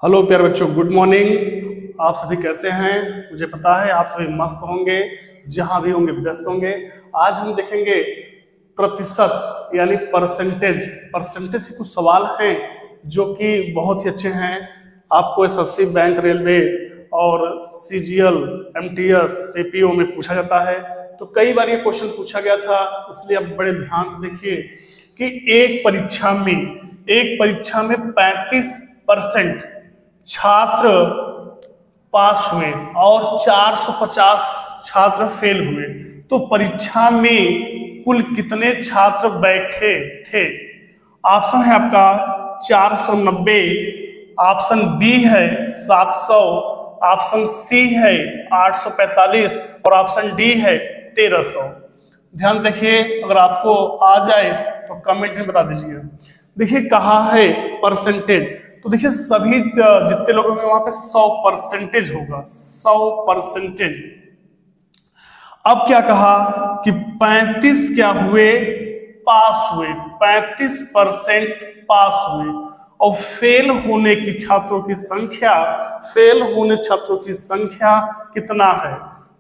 Hello प्यारे बच्चों, good morning. आप सभी कैसे हैं? मुझे पता है आप सभी मस्त होंगे, जहां भी होंगे व्यस्त होंगे। आज हम देखेंगे प्रतिशत यानी परसेंटेज। परसेंटेज के कुछ सवाल हैं जो कि बहुत ही अच्छे हैं। आपको एसएससी, बैंक, रेलवे और सीजीएल, एमटीएस, सीपीओ में पूछा जाता है। तो कई बार ये क्वेश्चन पूछा गया था, इसलिए आप बड़े ध्यान से देखिए कि एक परीक्षा में 35% छात्र पास हुए और 450 छात्र फेल हुए। तो परीक्षा में कुल कितने छात्र बैठे थे? ऑप्शन है आपका 490, ऑप्शन बी है 700, ऑप्शन सी है 845 और ऑप्शन डी है 1300। ध्यान देखिए, अगर आपको आ जाए तो कमेंट में बता दीजिए। देखिए कहा है परसेंटेज, तो देखिए सभी जितने लोग होंगे वहां पे 100% होगा, 100%। अब क्या कहा कि 35 क्या हुए? पास हुए, 35% पास हुए। और फेल होने छात्रों की संख्या कितना है?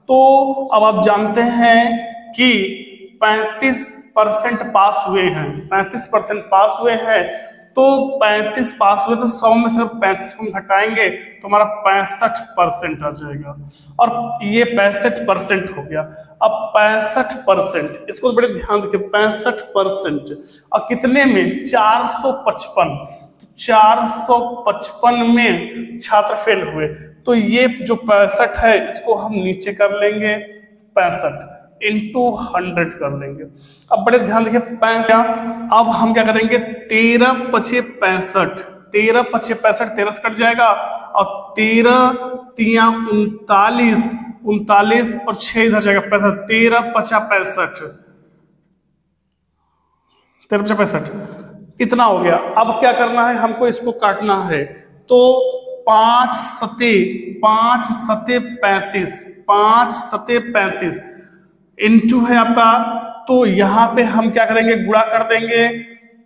तो अब आप जानते हैं कि 35% पास हुए हैं, 35% पास हुए हैं। तो 35 पास हुए तो 100 में से 35 को घटाएंगे तो हमारा 65% आ जाएगा। और ये 65% हो गया। अब 65%, इसको बड़े ध्यान देखिए, 65% और कितने में? 455। 455 में छात्र फेल हुए। तो ये जो 65 है इसको हम नीचे कर लेंगे, 65 इंटू 100 कर लेंगे। अब बड़े ध्यान देखिए, 65। अब हम क्या करेंगे? 13 पचे 65, 13 पचे 65, 13 से कट जाएगा और 13 तिया 39, 39 और 6 इधर जाएगा 65, 13 पचा 65, 13 पचा 65, इतना हो गया। अब क्या करना है? हमको इसको काटना है। तो 5 सते 35, 5 सते 35 इंटू है आपका। तो यहां पे हम क्या करेंगे? गुणा कर देंगे।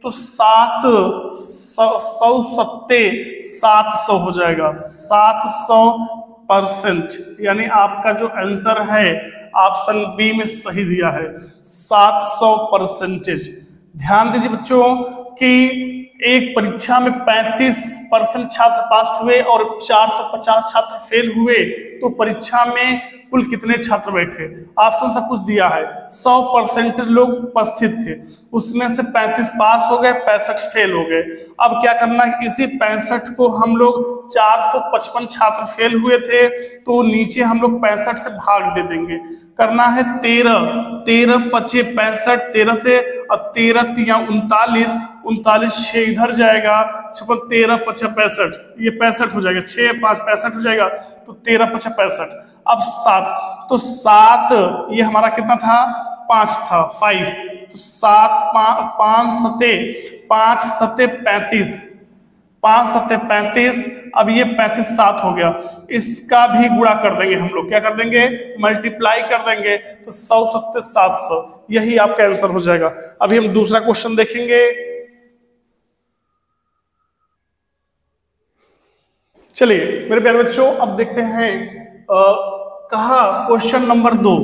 तो 700 हो जाएगा, 700%। यानी आपका जो आंसर है ऑप्शन बी में सही दिया है, 700%। ध्यान दीजिए बच्चों कि एक परीक्षा में 35% छात्र पास हुए और 450 छात्र फेल हुए। तो परीक्षा में कुल कितने छात्र बैठे? ऑप्शन सब कुछ दिया है। 100% लोग उपस्थित थे, उसमें से 35 पास हो गए, 65 फेल हो गए। अब क्या करना है? इसी 65 को हम लोग, 455 छात्र फेल हुए थे तो नीचे हम लोग 65 से भाग दे देंगे। करना है 13 पचे 65, 13 से और 13 तिया 39, 39 6 इधर जाएगा 56, 13 पचा 65, ये 65 हो जाएगा, 6 5 65 हो जाएगा। तो 13 पचा 65। अब 7, तो 7 ये हमारा कितना था? 5 था, 5। तो 7 5 सते 35, 5 सते 35। अब ये 35 7 हो गया, इसका भी गुणा कर देंगे हम लोग। क्या कर देंगे? मल्टीप्लाई कर देंगे। तो 100 सत्ते 700, यही आपका आंसर हो जाएगा। अभी हम दूसरा क्वेश्चन देखेंगे। चलिए मेरे प्यारे बच्चों, अब देखते हैं। कहा क्वेश्चन नंबर 2,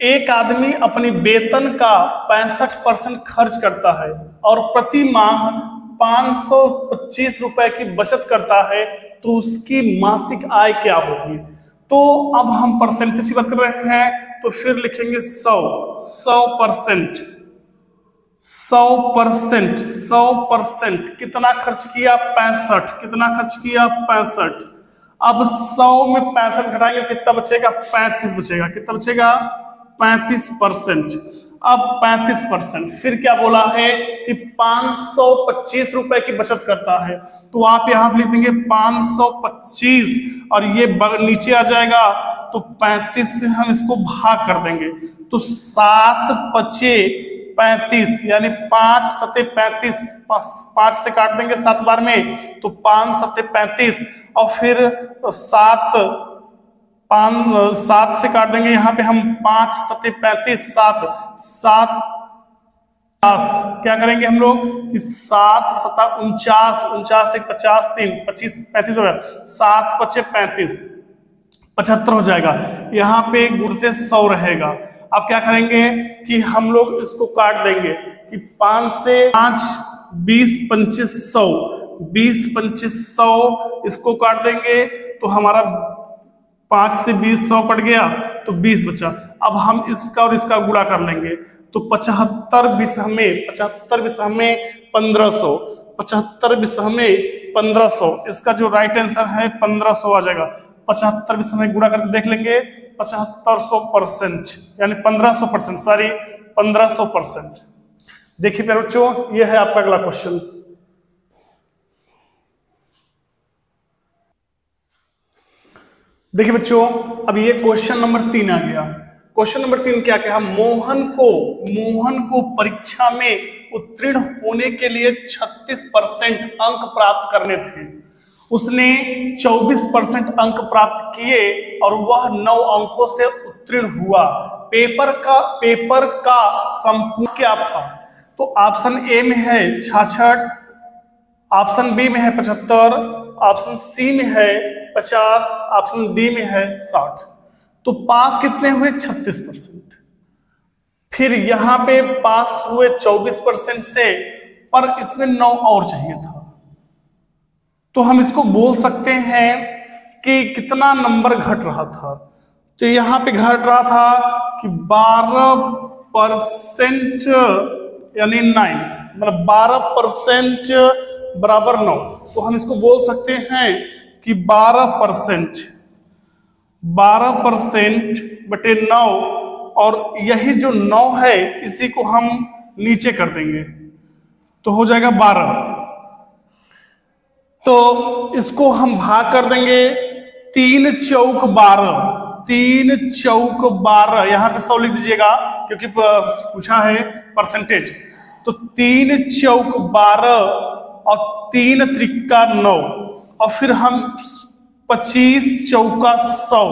एक आदमी अपनी वेतन का 65% खर्च करता है और प्रति माह 525 रुपए की बचत करता है, तो उसकी मासिक आय क्या होगी? तो अब हम परसेंटेज की बात कर रहे हैं, तो फिर लिखेंगे 100%। 100% कितना खर्च किया? 65। कितना खर्च किया? 65। अब 100 में 65 घटाएंगे, कितना बचेगा? 35 बचेगा। कितना बचेगा? 35%। अब 35%, फिर क्या बोला है कि 525 रुपए की बचत करता है। तो आप यहां पर लिख देंगे 525 और ये नीचे आ जाएगा। तो 35 से हम इसको भाग कर देंगे। तो 7 पचे 35 यानी 5 सते 35, 5 से काट देंगे 7 बार में, तो 5 सते 35 और फिर 7 से काट देंगे। यहाँ पे हम 5 सते 35, 7 क्या करेंगे हम लोग कि 7 सता 49, 49 एक 50, 3 25 35 हो गया, 7 पचे 35, 75 हो जाएगा। यहाँ पे गुणते 100 रहेगा। अब क्या करेंगे कि हम लोग इसको काट देंगे कि 5 से 5 20 25 100, 20 25 100 इसको काट देंगे तो हमारा 5 से 20 100 कट गया तो 20 बचा। अब हम इसका और इसका गुणा कर लेंगे तो 75 20 हमें 75 20 हमें 1500, 75 20 हमें 1500, इसका जो राइट आंसर है 1500 आ जाएगा। 75 20 हमें गुणा करके देख लेंगे 7500%, यानी 1500%, सॉरी 1500%। देखिए प्यारे बच्चों, ये है आपका अगला क्वेश्चन। देखिए बच्चों, अब ये क्वेश्चन नंबर 3 आ गया। क्वेश्चन नंबर 3 क्या कहा? मोहन को परीक्षा में उत्तीर्ण होने के लिए 36% अंक प्राप्त करने थे। उसने 24% अंक प्राप्त किए और वह 9 अंकों से उत्तीर्ण हुआ। पेपर का संपूर्ण क्या था? तो ऑप्शन ए में है 66, ऑप्शन बी में है 75, ऑप्शन सी में है 50, ऑप्शन डी में है 60। तो पास कितने हुए? 36%। फिर यहां पे पास हुए 24% से, पर इसमें 9 और चाहिए था। तो हम इसको बोल सकते हैं कि कितना नंबर घट रहा था? तो यहां पे घट रहा था कि 12% यानी 9, मतलब 12% बराबर 9। तो हम इसको बोल सकते हैं कि 12% बटे 9, और यही जो 9 है इसी को हम नीचे कर देंगे तो हो जाएगा 12। तो इसको हम भाग कर देंगे 3 चौक 12, 3 चौक 12, यहां पे 100 लिख दीजिएगा क्योंकि पूछा है परसेंटेज। तो 3 चौक 12 और 3 त्रिका 9, और फिर हम 25 चौका 100,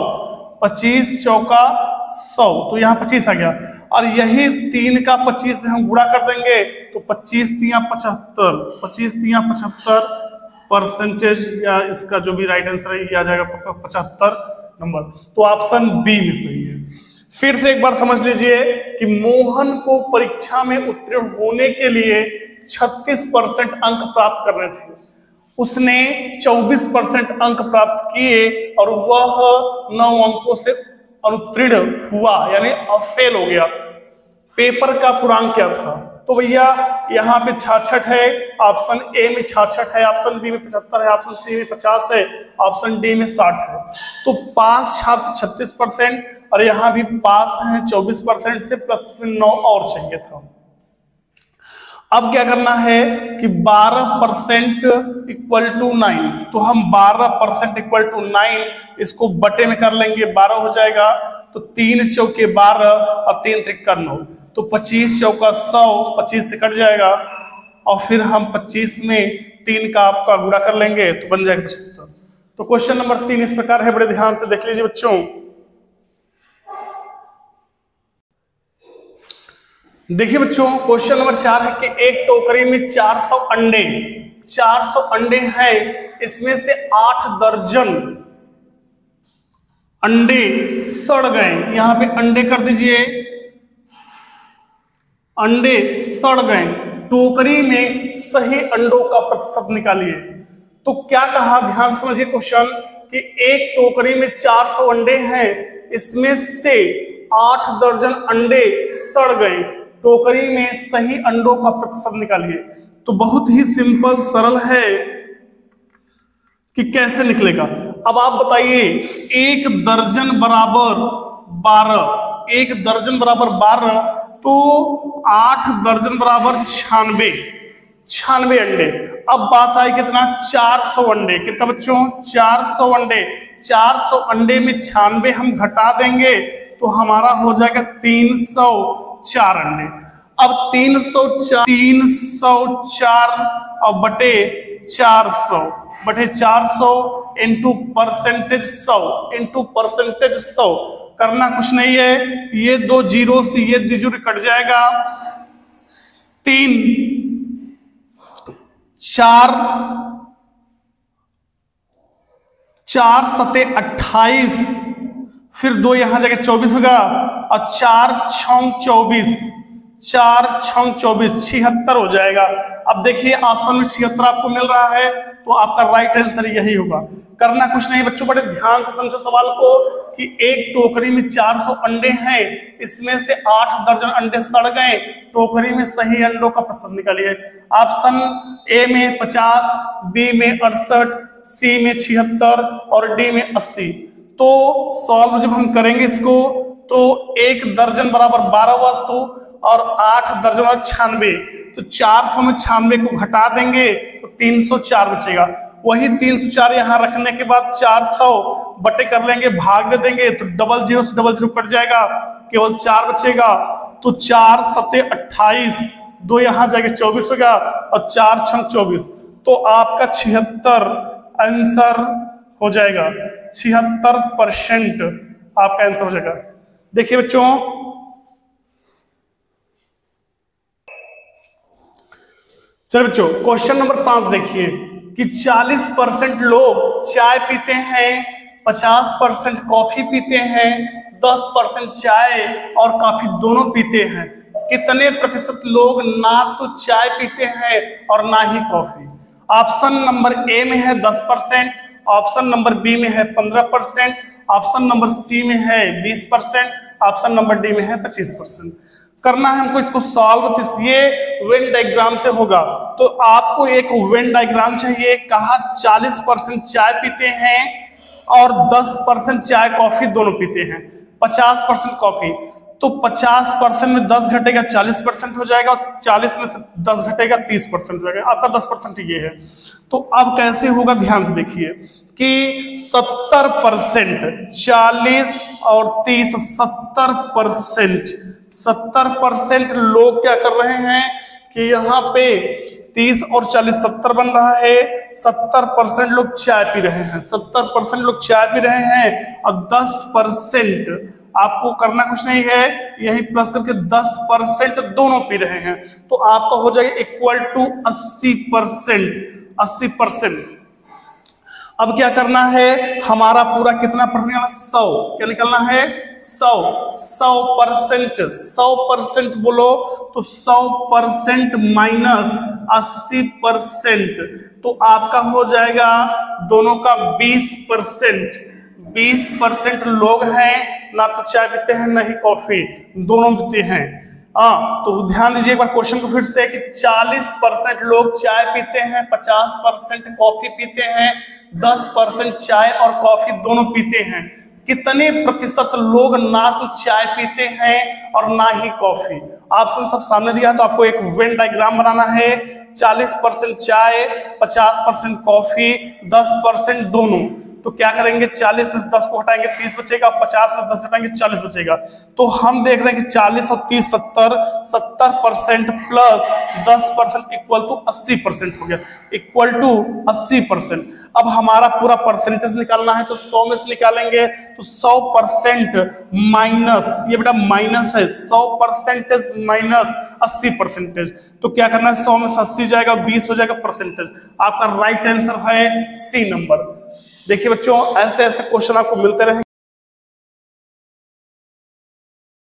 25 चौका 100, तो यहाँ 25 आ गया। और यही 3 का 25 में हम गुणा कर देंगे तो 25 तिया 75, 25 तिया 75%, या इसका जो भी राइट आंसर है ये आ जाएगा 75 नंबर। तो ऑप्शन बी में सही है। फिर से एक बार समझ लीजिए कि मोहन को परीक्षा में उत्तीर्ण होने के लिए 36% अंक प्राप्त करने थे। उसने 24% अंक प्राप्त किए और वह 9 अंकों से अनुत्तीर्ण हुआ, यानी फेल हो गया। पेपर का पूर्णांक क्या था? तो भैया यहाँ पे 66 है, ऑप्शन ए में 66 है, ऑप्शन बी में 75 है, ऑप्शन सी में 50 है, ऑप्शन डी में 60 है। तो पास छात्र 36% और यहाँ भी पास है 24% से, प्लस में 9 और चाहिए था। अब क्या करना है कि 12% इक्वल टू 9, तो हम 12% इक्वल टू 9 इसको बटे में कर लेंगे, 12 हो जाएगा। तो 3 चौके 12 और 3 त्रिका 9, तो 25 चौका 100, 25 से कट जाएगा। और फिर हम 25 में 3 का आपका गुणा कर लेंगे तो बन जाएगा 75। तो क्वेश्चन नंबर 3 इस प्रकार है, बड़े ध्यान से देख लीजिए बच्चों। देखिए बच्चों, क्वेश्चन नंबर 4 है कि एक टोकरी में 400 अंडे हैं, इसमें से 8 दर्जन अंडे सड़ गए। यहां पे अंडे कर दीजिए, अंडे सड़ गए। टोकरी में सही अंडों का प्रतिशत निकालिए। तो क्या कहा, ध्यान समझिए क्वेश्चन कि एक टोकरी में 400 अंडे हैं, इसमें से 8 दर्जन अंडे सड़ गए। टोकरी में सही अंडों का प्रतिशत निकालिए। तो बहुत ही सिंपल सरल है कि कैसे निकलेगा। अब आप बताइए, 1 दर्जन बराबर 12, 1 दर्जन बराबर 12, तो 8 दर्जन बराबर 96 अंडे। अब बात आई कितना, 400 अंडे। कितना बच्चों? 400 अंडे। 400 अंडे में 96 हम घटा देंगे तो हमारा हो जाएगा 304 अंडे। अब 304 और बटे 400 इंटू परसेंटेज 100 करना कुछ नहीं है, ये 2 जीरो से ये 2 जीरो कट जाएगा, 3 4 4 सते 28, फिर 2 यहां जाके 24 होगा, और 4 6 24, 4 6 24 76 हो जाएगा। अब देखिए ऑप्शन में 76 आपको मिल रहा है, तो आपका राइट आंसर यही होगा। करना कुछ नहीं बच्चों, बड़े ध्यान से समझो सवाल को कि एक टोकरी में 400 अंडे हैं, इसमें से 8 दर्जन अंडे सड़ गए, टोकरी में सही अंडों का प्रतिशत निकालिए। ऑप्शन ए में 50, बी में 68, सी में 76 और डी में 80। तो सॉल्व जब हम करेंगे इसको, तो 1 दर्जन बराबर 12 वस्तु और 8 दर्जन और 96, तो 400 में 96 को घटा देंगे तो 304 बचेगा। वही 304 यहां रखने के बाद 400 बटे कर लेंगे, भाग दे देंगे, तो 00 से 00 कट जाएगा, केवल 4 बचेगा। तो 4 सते 28, 2 यहां जाके 24 होगा और 4 6 24, तो आपका 76 आंसर हो जाएगा। 76% आपका आंसर हो जाएगा। देखिए बच्चों, चलिए बच्चों क्वेश्चन नंबर 5 देखिए कि 40% लोग चाय पीते हैं, 50% कॉफी पीते हैं, 10% चाय और कॉफी दोनों पीते हैं। कितने प्रतिशत लोग ना तो चाय पीते हैं और ना ही कॉफी? ऑप्शन नंबर ए में है 10%, ऑप्शन नंबर बी में है 15%, ऑप्शन नंबर सी में है 20%, ऑप्शन नंबर डी में है 25%। करना है हमको इसको सॉल्व, तो ये वेन डायग्राम से होगा। तो आपको एक वेन डायग्राम चाहिए, कहा 40% चाय पीते हैं और 10% चाय कॉफी दोनों पीते हैं, 50% कॉफी, तो 50% में 10 घटेगा 40% हो जाएगा, और 40 में से 10 घटेगा 30% हो जाएगा। आपका 10% ये है। तो अब कैसे होगा ध्यान से देखिए कि 70%, 40 और 30, 70% लोग क्या कर रहे हैं कि यहाँ पे 30 और 40 70 बन रहा है। 70% लोग चाय पी रहे हैं, 70% लोग चाय पी रहे हैं, और 10% आपको करना कुछ नहीं है, यही प्लस करके 10% दोनों पी रहे हैं, तो आपका हो जाएगा इक्वल टू 80%। 80%। अब क्या करना है, हमारा पूरा कितना परसेंट निकलना? 100। क्या निकलना है? 100%। 100% बोलो तो 100% माइनस 80%, तो आपका हो जाएगा दोनों का 20%। 20% लोग हैं ना तो चाय पीते हैं ना ही कॉफी, दोनों पीते हैं। तो ध्यान दीजिए एक बार क्वेश्चन को फिर से कि 40% लोग चाय पीते हैं, 50% कॉफी पीते हैं, 10% चाय और कॉफी दोनों पीते हैं। कितने प्रतिशत लोग ना तो चाय पीते हैं और ना ही कॉफी? ऑप्शन सब सामने दिया है, तो आपको एक वेन डायग्राम बनाना है। 40% चाय, 50% कॉफी, 10% दोनों। तो क्या करेंगे, 40 में से 10 को हटाएंगे 30 बचेगा, 50 में 10 हटाएंगे 40 बचेगा। तो हम देख रहे हैं कि 40 और 30 70, 70% प्लस 10% इक्वल टू 80% हो गया, इक्वल टू 80%। अब हमारा पूरा परसेंटेज निकालना है, तो 100 में से निकालेंगे तो 100% माइनस, ये बेटा माइनस है, 100% माइनस 80%। तो क्या करना है, 100 में से 80 जाएगा, 20 हो जाएगा परसेंटेज। आपका राइट आंसर है सी नंबर। देखिए बच्चों, ऐसे ऐसे क्वेश्चन आपको मिलते रहेंगे।